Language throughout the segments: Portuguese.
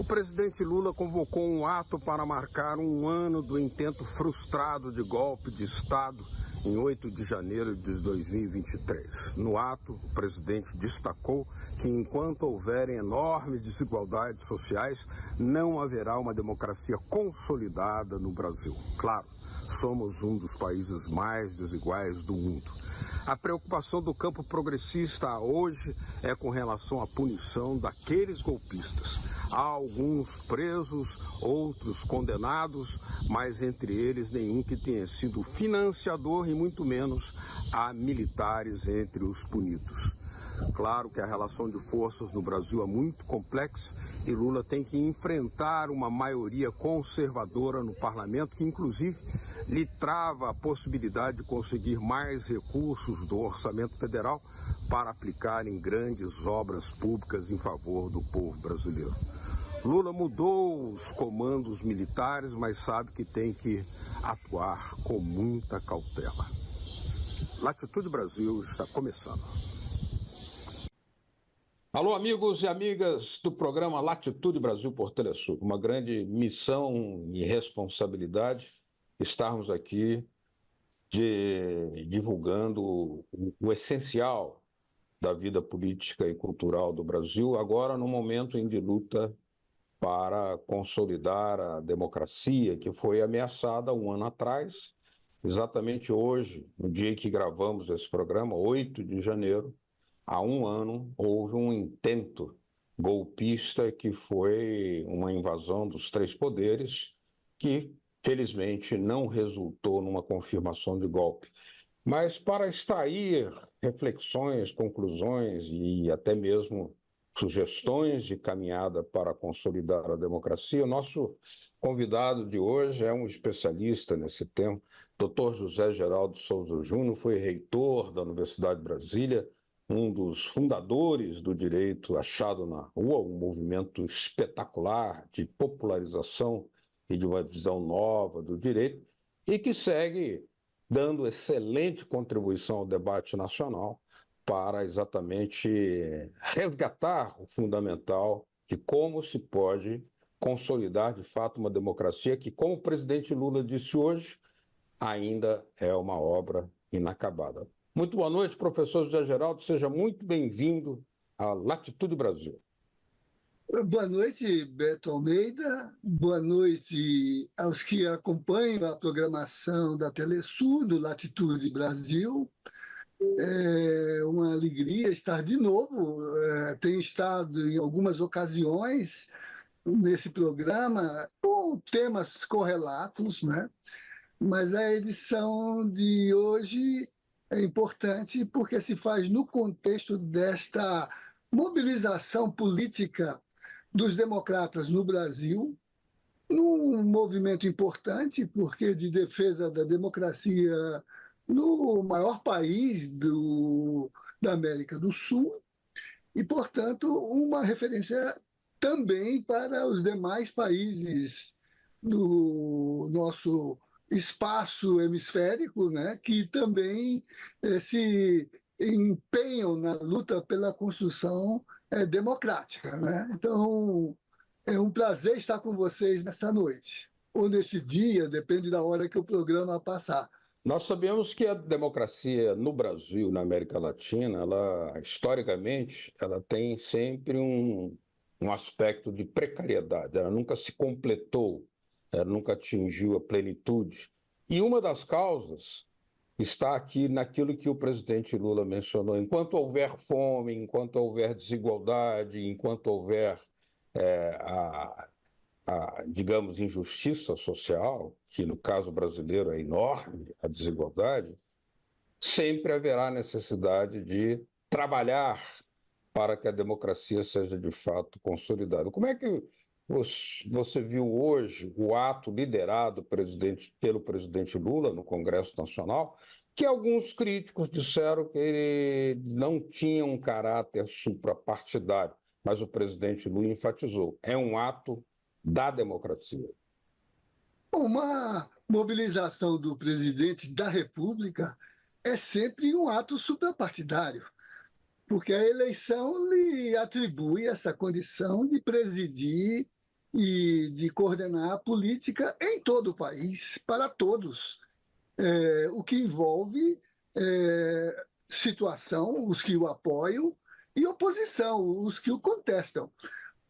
O presidente Lula convocou um ato para marcar um ano do intento frustrado de golpe de Estado em 8 de janeiro de 2023. No ato, o presidente destacou que enquanto houverem enormes desigualdades sociais, não haverá uma democracia consolidada no Brasil. Claro, somos um dos países mais desiguais do mundo. A preocupação do campo progressista hoje é com relação à punição daqueles golpistas. Há alguns presos, outros condenados, mas entre eles nenhum que tenha sido financiador e muito menos há militares entre os punidos. Claro que a relação de forças no Brasil é muito complexa e Lula tem que enfrentar uma maioria conservadora no parlamento que inclusive lhe trava a possibilidade de conseguir mais recursos do orçamento federal para aplicar em grandes obras públicas em favor do povo brasileiro. Lula mudou os comandos militares, mas sabe que tem que atuar com muita cautela. Latitude Brasil está começando. Alô, amigos e amigas do programa Latitude Brasil por Telesul. Uma grande missão e responsabilidade estarmos aqui divulgando o essencial da vida política e cultural do Brasil, agora no momento em de luta para consolidar a democracia que foi ameaçada um ano atrás, exatamente hoje, no dia em que gravamos esse programa, 8 de janeiro, há um ano, houve um intento golpista que foi uma invasão dos três poderes, que felizmente não resultou numa confirmação de golpe. Mas para extrair reflexões, conclusões e até mesmo sugestões de caminhada para consolidar a democracia, o nosso convidado de hoje é um especialista nesse tema, Dr. José Geraldo Souza Júnior, foi reitor da Universidade de Brasília, um dos fundadores do direito achado na rua, um movimento espetacular de popularização e de uma visão nova do direito, e que segue dando excelente contribuição ao debate nacional para exatamente resgatar o fundamental de como se pode consolidar de fato uma democracia que, como o presidente Lula disse hoje, ainda é uma obra inacabada. Muito boa noite, professor José Geraldo, seja muito bem-vindo à Latitude Brasil. Boa noite, Beto Almeida. Boa noite aos que acompanham a programação da Telesul, do Latitude Brasil. É uma alegria estar de novo. Tenho estado em algumas ocasiões nesse programa com temas correlatos, né? Mas a edição de hoje é importante porque se faz no contexto desta mobilização política dos democratas no Brasil, num movimento importante, porque de defesa da democracia no maior país da América do Sul, e, portanto, uma referência também para os demais países do nosso espaço hemisférico, né, que também se empenham na luta pela construção democrática, né? Então, é um prazer estar com vocês nessa noite, ou neste dia, depende da hora que o programa passar. Nós sabemos que a democracia no Brasil, na América Latina, historicamente, ela tem sempre um aspecto de precariedade, ela nunca se completou, ela nunca atingiu a plenitude. E uma das causas está aqui naquilo que o presidente Lula mencionou. Enquanto houver fome, enquanto houver desigualdade, enquanto houver digamos, injustiça social, que no caso brasileiro é enorme, a desigualdade, sempre haverá necessidade de trabalhar para que a democracia seja de fato consolidada. Como é que você viu hoje o ato liderado pelo presidente Lula no Congresso Nacional, que alguns críticos disseram que ele não tinha um caráter suprapartidário, mas o presidente Lula enfatizou, é um ato da democracia? Uma mobilização do presidente da República é sempre um ato suprapartidário, porque a eleição lhe atribui essa condição de presidir e de coordenar a política em todo o país, para todos, o que envolve situação, os que o apoiam, e oposição, os que o contestam.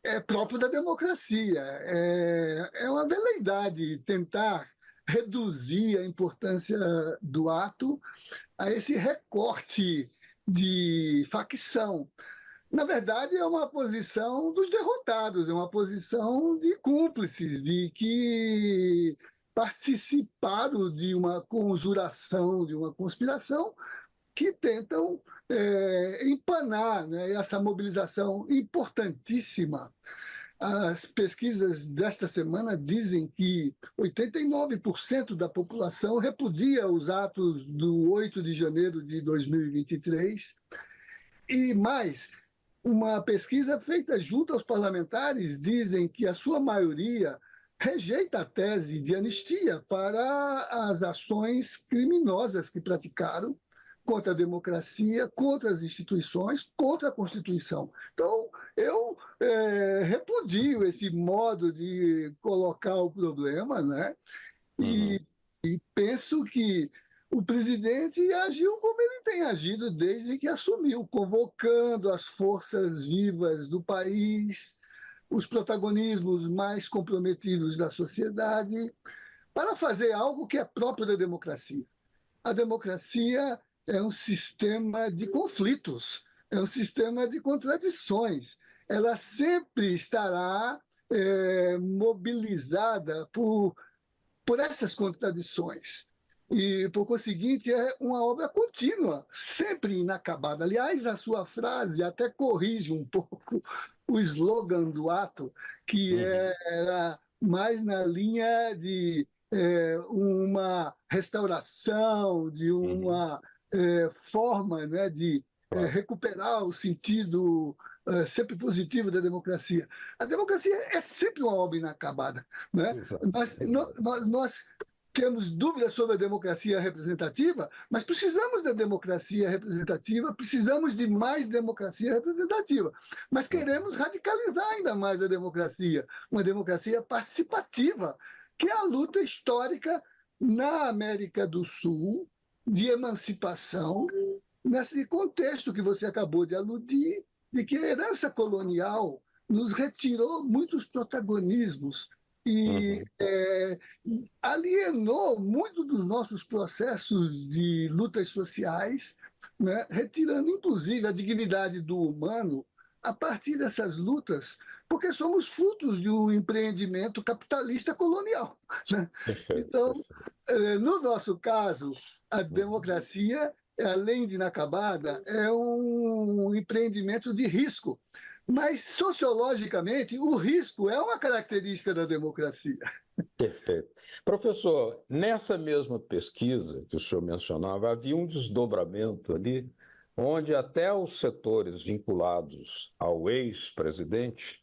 É próprio da democracia. É uma veleidade tentar reduzir a importância do ato a esse recorte de facção. Na verdade, é uma posição dos derrotados, é uma posição de cúmplices, de que participaram de uma conjuração, de uma conspiração, que tentam empanar, né, essa mobilização importantíssima. As pesquisas desta semana dizem que 89% da população repudia os atos do 8 de janeiro de 2023 e mais. Uma pesquisa feita junto aos parlamentares dizem que a sua maioria rejeita a tese de anistia para as ações criminosas que praticaram contra a democracia, contra as instituições, contra a Constituição. Então, eu repudio esse modo de colocar o problema, né? E, e penso que o presidente agiu como ele tem agido desde que assumiu, convocando as forças vivas do país, os protagonismos mais comprometidos da sociedade, para fazer algo que é próprio da democracia. A democracia é um sistema de conflitos, é um sistema de contradições. Ela sempre estará mobilizada por essas contradições. E, por conseguinte, é uma obra contínua, sempre inacabada. Aliás, a sua frase até corrige um pouco o slogan do ato, que era mais na linha de uma restauração, de uma forma, né, de recuperar o sentido sempre positivo da democracia. A democracia é sempre uma obra inacabada. Né? Nós temos dúvidas sobre a democracia representativa, mas precisamos da democracia representativa, precisamos de mais democracia representativa, mas queremos radicalizar ainda mais a democracia, uma democracia participativa, que é a luta histórica na América do Sul de emancipação, nesse contexto que você acabou de aludir, de que a herança colonial nos retirou muitos protagonismos e alienou muito dos nossos processos de lutas sociais, né, retirando inclusive a dignidade do humano a partir dessas lutas, porque somos frutos de um empreendimento capitalista colonial. Né? Então, no nosso caso, a democracia, além de inacabada, é um empreendimento de risco. Mas, sociologicamente, o risco é uma característica da democracia. Perfeito. Professor, nessa mesma pesquisa que o senhor mencionava, havia um desdobramento ali, onde até os setores vinculados ao ex-presidente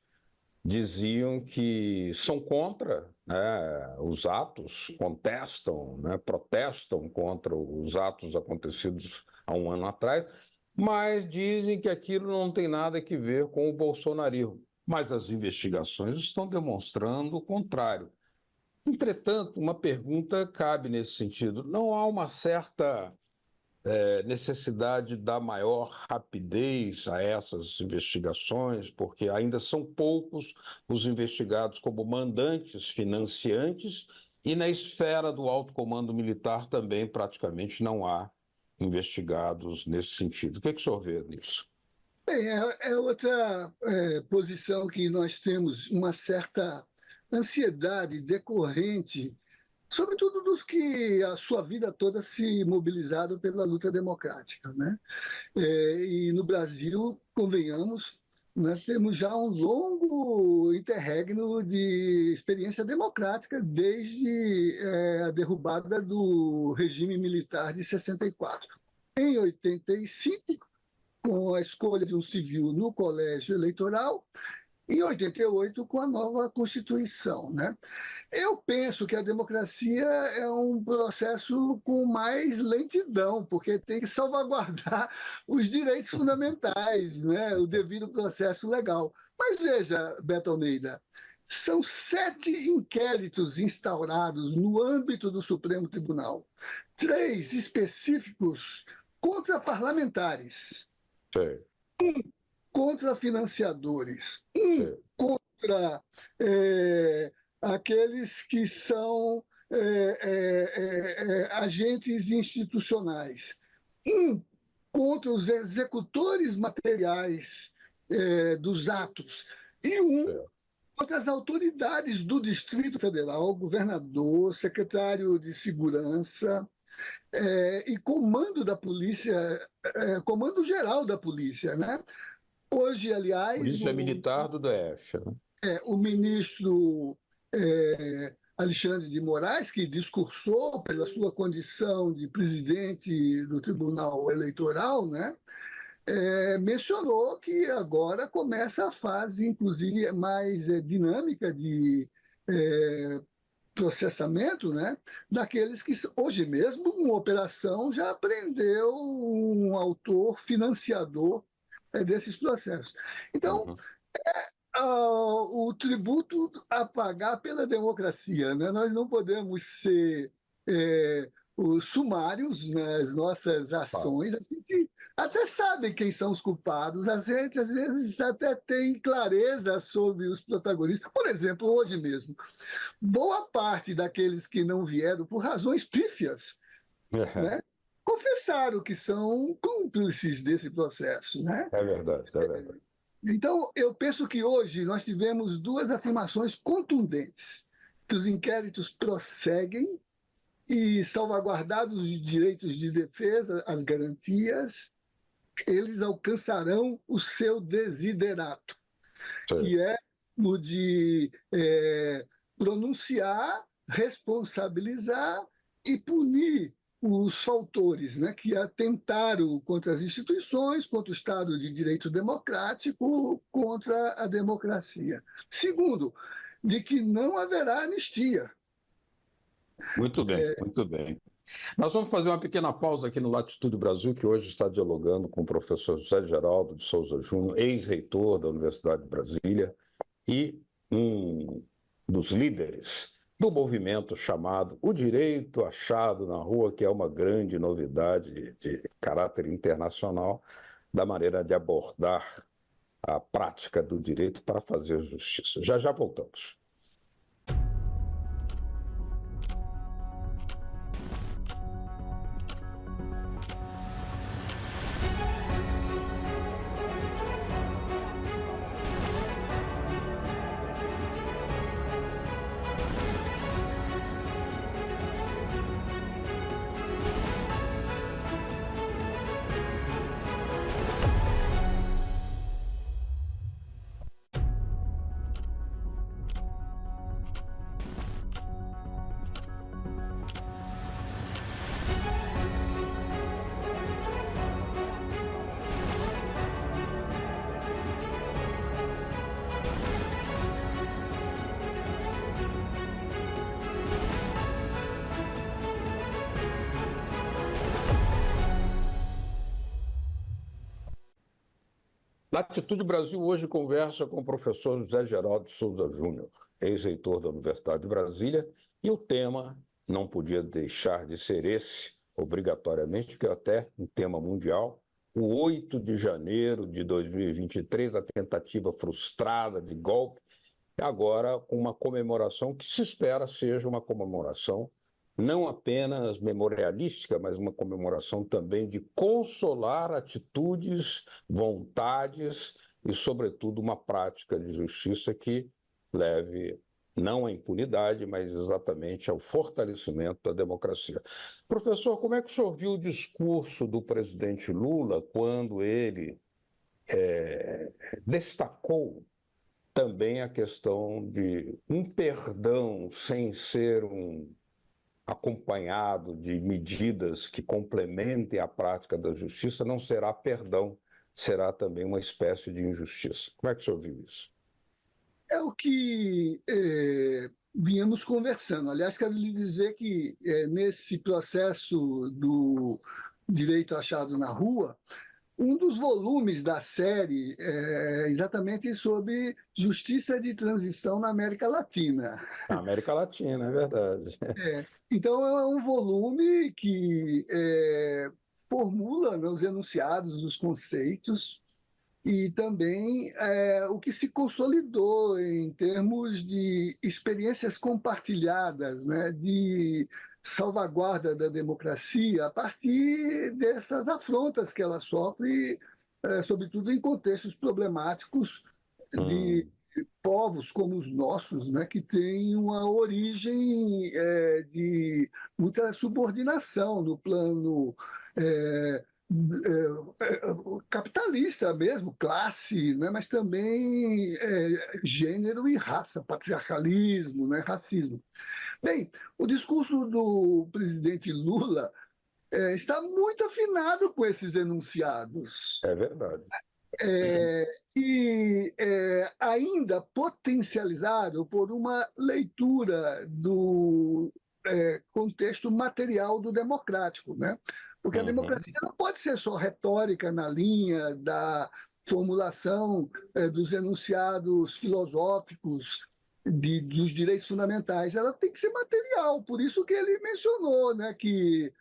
diziam que são contra, né, os atos, contestam, né, protestam contra os atos acontecidos há um ano atrás, mas dizem que aquilo não tem nada a ver com o bolsonarismo. Mas as investigações estão demonstrando o contrário. Entretanto, uma pergunta cabe nesse sentido. Não há uma certa necessidade de dar maior rapidez a essas investigações, porque ainda são poucos os investigados como mandantes, financiantes, e na esfera do alto comando militar também praticamente não há investigados nesse sentido. O que o senhor vê nisso? Bem, outra posição que nós temos uma certa ansiedade decorrente, sobretudo dos que a sua vida toda se mobilizaram pela luta democrática. Né? E no Brasil, convenhamos, nós temos já um longo interregno de experiência democrática desde a derrubada do regime militar de 64. Em 85, com a escolha de um civil no colégio eleitoral, em 88, com a nova Constituição. Né? Eu penso que a democracia é um processo com mais lentidão, porque tem que salvaguardar os direitos fundamentais, né? O devido processo legal. Mas veja, Beto Almeida, São 7 inquéritos instaurados no âmbito do Supremo Tribunal, 3 específicos contra parlamentares, Sei, contra financiadores, sei. contra aqueles que são agentes institucionais, contra os executores materiais dos atos, e contra as autoridades do Distrito Federal, governador, secretário de Segurança e comando da polícia, comando geral da polícia, né? Hoje, aliás, Polícia Militar do DF, né? o ministro Alexandre de Moraes, que discursou pela sua condição de presidente do Tribunal Eleitoral, né? Mencionou que agora começa a fase, inclusive, mais dinâmica de processamento, né, daqueles que, hoje mesmo, uma operação já prendeu um autor financiador desses processos. Então, o tributo a pagar pela democracia, né? Nós não podemos ser os sumários nas nossas ações. A gente até sabe quem são os culpados, a gente às vezes até tem clareza sobre os protagonistas. Por exemplo, hoje mesmo, boa parte daqueles que não vieram por razões pífias, né, confessaram que são cúmplices desse processo, né? É verdade, é verdade. Então, eu penso que hoje nós tivemos 2 afirmações contundentes, que os inquéritos prosseguem e, salvaguardados os direitos de defesa, as garantias, eles alcançarão o seu desiderato, que é o de pronunciar, responsabilizar e punir os fautores, né, que atentaram contra as instituições, contra o Estado de Direito Democrático, contra a democracia. Segundo, de que não haverá anistia. Muito bem, muito bem. Nós vamos fazer uma pequena pausa aqui no Latitude Brasil, que hoje está dialogando com o professor José Geraldo de Souza Júnior, ex-reitor da Universidade de Brasília e um dos líderes do movimento chamado O Direito Achado na Rua, que é uma grande novidade de caráter internacional, da maneira de abordar a prática do direito para fazer justiça. Já já voltamos. Latitude Brasil hoje conversa com o professor José Geraldo de Souza Júnior, ex-reitor da Universidade de Brasília, e o tema não podia deixar de ser esse, obrigatoriamente, porque é até um tema mundial, o 8 de janeiro de 2023, a tentativa frustrada de golpe, e agora uma comemoração que se espera seja uma comemoração não apenas memorialística, mas uma comemoração também de consolar atitudes, vontades e, sobretudo, uma prática de justiça que leve não à impunidade, mas exatamente ao fortalecimento da democracia. Professor, como é que o senhor viu o discurso do presidente Lula quando ele destacou também a questão de um perdão sem ser acompanhado de medidas que complementem a prática da justiça, não será perdão, será também uma espécie de injustiça. Como é que o senhor viu isso? É o que vínhamos conversando. Aliás, quero lhe dizer que nesse processo do direito achado na rua, um dos volumes da série é exatamente sobre justiça de transição na América Latina. Na América Latina, é verdade. Então, é um volume que formula, né, os enunciados, os conceitos, e também o que se consolidou em termos de experiências compartilhadas, né, de salvaguarda da democracia a partir dessas afrontas que ela sofre, sobretudo em contextos problemáticos de Hum, povos como os nossos, né, que têm uma origem de muita subordinação no plano é, capitalista mesmo, classe, né, mas também gênero e raça, patriarcalismo, né, racismo. Bem, o discurso do presidente Lula está muito afinado com esses enunciados. é verdade. Ainda potencializado por uma leitura do contexto material do democrático, né? Porque a Uhum. democracia não pode ser só retórica na linha da formulação dos enunciados filosóficos dos direitos fundamentais, ela tem que ser material. Por isso que ele mencionou, né, que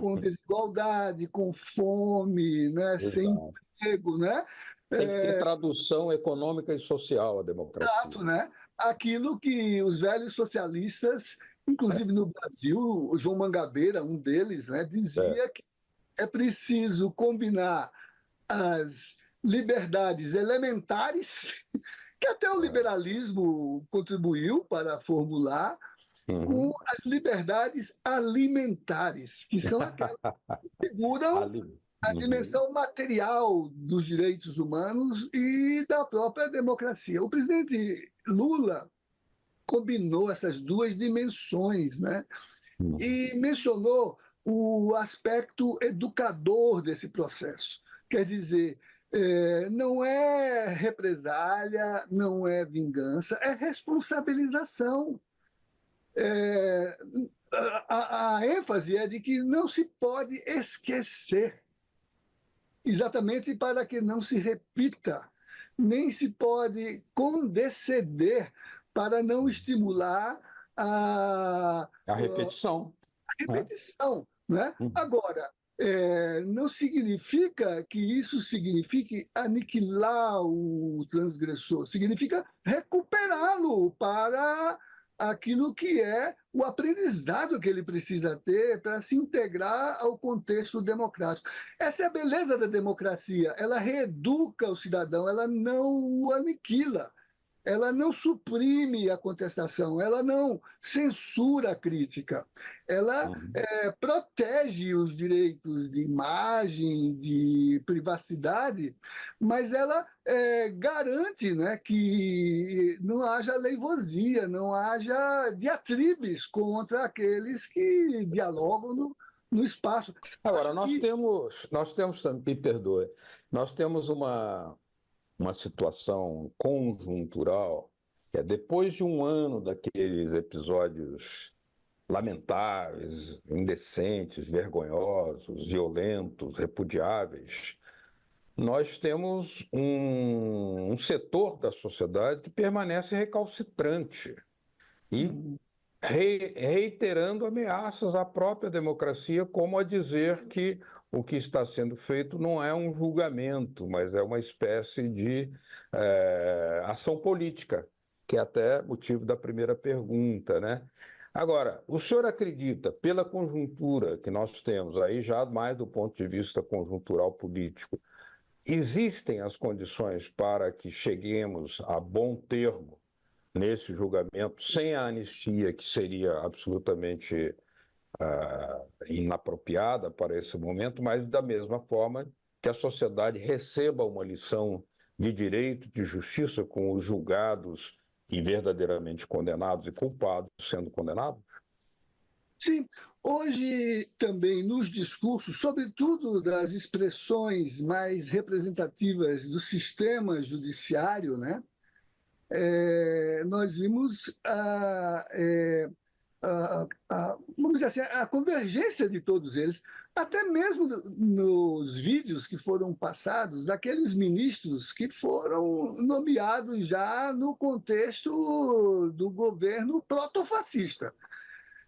com desigualdade, com fome, né, sem Exato. emprego, né, Tem que ter tradução econômica e social a democracia. né? Aquilo que os velhos socialistas, inclusive no Brasil, o João Mangabeira, um deles, né, É. dizia que é preciso combinar as liberdades elementares, que até o liberalismo contribuiu para formular, com Uhum. as liberdades alimentares, que são aquelas que seguram Ali. a Uhum. dimensão material dos direitos humanos e da própria democracia. O presidente Lula combinou essas duas dimensões, né? Uhum. E mencionou o aspecto educador desse processo. Quer dizer, não é represália, não é vingança, é responsabilização. É, a ênfase é de que não se pode esquecer, exatamente para que não se repita, nem se pode condescender para não estimular a A repetição, né? repetição. Né? Uhum. Agora, não significa que isso signifique aniquilar o transgressor, significa recuperá-lo para aquilo que é o aprendizado que ele precisa ter para se integrar ao contexto democrático. Essa é a beleza da democracia, ela reeduca o cidadão, ela não o aniquila. Ela não suprime a contestação, ela não censura a crítica, ela Uhum. protege os direitos de imagem, de privacidade, mas ela garante, né, que não haja leivosia, não haja diatribes contra aqueles que dialogam no espaço. Eu Agora, acho que me perdoe, nós temos uma situação conjuntural, que é depois de um ano daqueles episódios lamentáveis, indecentes, vergonhosos, violentos, repudiáveis, nós temos um setor da sociedade que permanece recalcitrante e reiterando ameaças à própria democracia, como a dizer que o que está sendo feito não é um julgamento, mas é uma espécie de ação política, que é até motivo da primeira pergunta, né? Agora, o senhor acredita, pela conjuntura que nós temos, aí já mais do ponto de vista conjuntural político, existem as condições para que cheguemos a bom termo nesse julgamento, sem a anistia, que seria absolutamente inapropriada para esse momento, mas da mesma forma que a sociedade receba uma lição de direito, de justiça com os julgados e verdadeiramente condenados e culpados sendo condenados? sim, hoje também nos discursos, sobretudo das expressões mais representativas do sistema judiciário, né, nós vimos vamos dizer assim, a convergência de todos eles, até mesmo nos vídeos que foram passados, daqueles ministros que foram nomeados já no contexto do governo protofascista.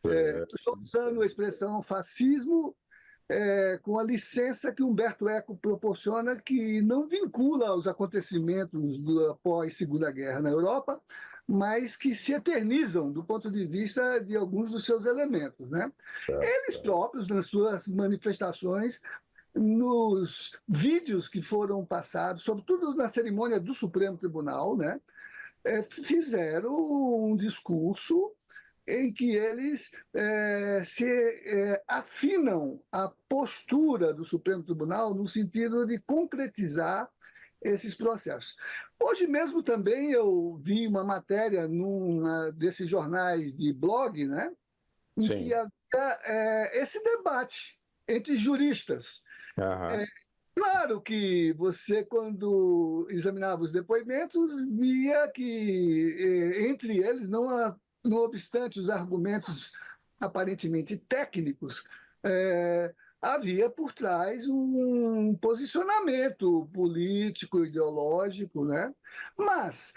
Estou usando a expressão fascismo com a licença que Humberto Eco proporciona, que não vincula aos acontecimentos do pós-Segunda Guerra na Europa, mas que se eternizam do ponto de vista de alguns dos seus elementos, né? Eles próprios, nas suas manifestações, nos vídeos que foram passados, sobretudo na cerimônia do Supremo Tribunal, né, fizeram um discurso em que eles afinam a postura do Supremo Tribunal no sentido de concretizar esses processos. Hoje mesmo também eu vi uma matéria num desses jornais de blog, né, em que havia esse debate entre juristas. Claro que você, quando examinava os depoimentos, via que, entre eles, não obstante os argumentos aparentemente técnicos, havia por trás um posicionamento político, ideológico, né? Mas,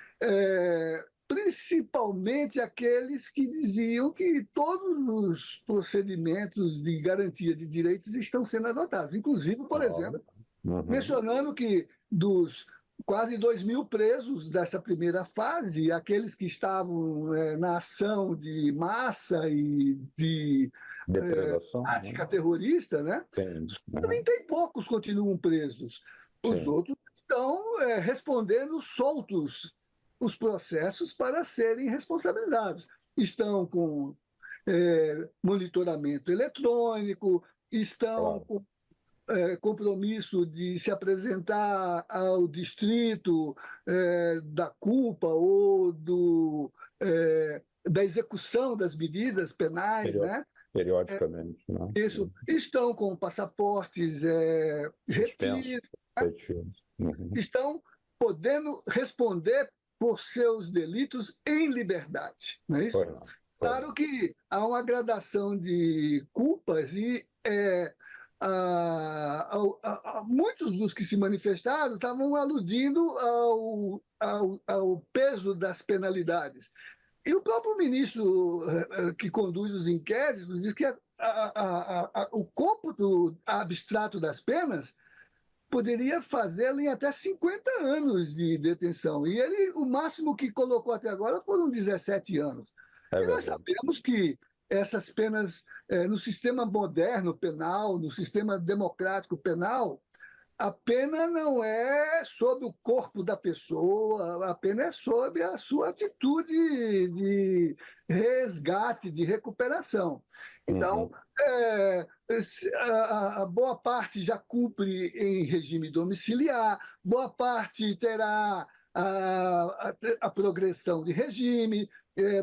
principalmente aqueles que diziam que todos os procedimentos de garantia de direitos estão sendo adotados. Inclusive, por exemplo, mencionando que dos quase 2.000 presos dessa primeira fase, aqueles que estavam na ação de massa e de tática terrorista, né? 30 e poucos continuam presos. Os outros estão respondendo soltos os processos para serem responsabilizados. Estão com monitoramento eletrônico, estão com compromisso de se apresentar ao distrito da culpa ou da execução das medidas penais, né? Periodicamente. Isso. Estão com passaportes retidos, estão podendo responder por seus delitos em liberdade. Não é isso? Claro que há uma gradação de culpas e muitos dos que se manifestaram estavam aludindo ao peso das penalidades. E o próprio ministro que conduz os inquéritos diz que o cômputo abstrato das penas poderia fazê-lo em até 50 anos de detenção. E ele, o máximo que colocou até agora foram 17 anos. E nós sabemos que essas penas, no sistema moderno penal, no sistema democrático penal, a pena não é sobre o corpo da pessoa, a pena é sobre a sua atitude de resgate, de recuperação. Então, a boa parte já cumpre em regime domiciliar, boa parte terá a progressão de regime,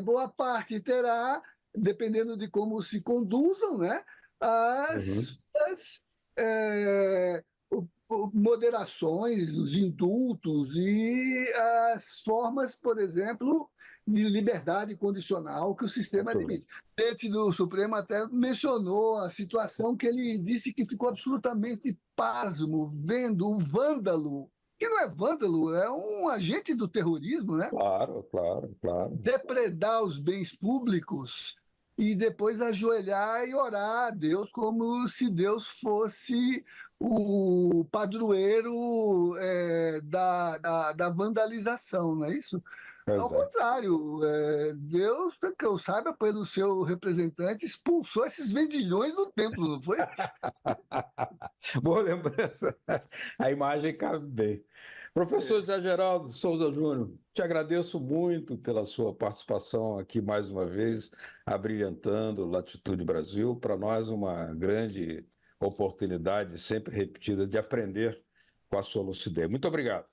boa parte terá, dependendo de como se conduzam, né, as moderações, os indultos e as formas, por exemplo, de liberdade condicional que o sistema admite. O presidente do Supremo até mencionou a situação que ele disse que ficou absolutamente pasmo vendo um vândalo, que não é vândalo, é um agente do terrorismo, né? Claro. Depredar os bens públicos e depois ajoelhar e orar a Deus como se Deus fosse o padroeiro da vandalização, não é isso? Ao contrário, Deus, que eu saiba, pelo seu representante, expulsou esses vendilhões do templo, não foi? Boa lembrança. A imagem cabe bem. Professor José Geraldo Souza Júnior, te agradeço muito pela sua participação aqui mais uma vez, abrilhantando Latitude Brasil. Para nós, uma grande oportunidade, sempre repetida, de aprender com a sua lucidez. Muito obrigado.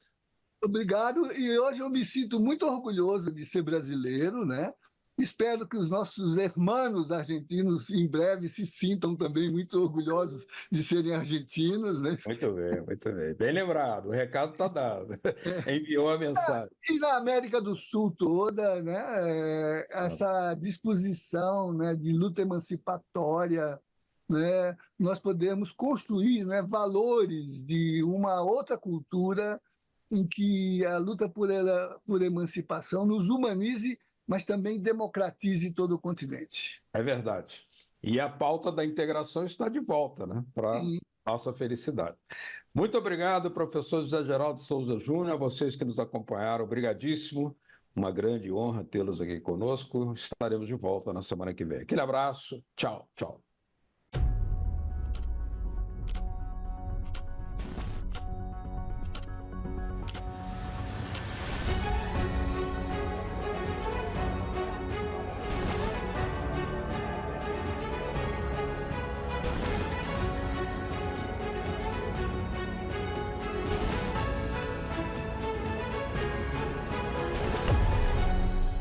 Obrigado. E hoje eu me sinto muito orgulhoso de ser brasileiro, né? Espero que os nossos irmãos argentinos em breve se sintam também muito orgulhosos de serem argentinos, né? Muito bem, muito bem. Bem lembrado, o recado está dado. Enviou a mensagem. E na América do Sul toda, né, Ah, essa disposição, né, de luta emancipatória, né, nós podemos construir, né, valores de uma outra cultura em que a luta por emancipação nos humanize, mas também democratize todo o continente. é verdade. E a pauta da integração está de volta, né? Para E nossa felicidade. Muito obrigado, professor José Geraldo Souza Júnior, a vocês que nos acompanharam, obrigadíssimo. Uma grande honra tê-los aqui conosco. Estaremos de volta na semana que vem. Aquele abraço. Tchau, tchau.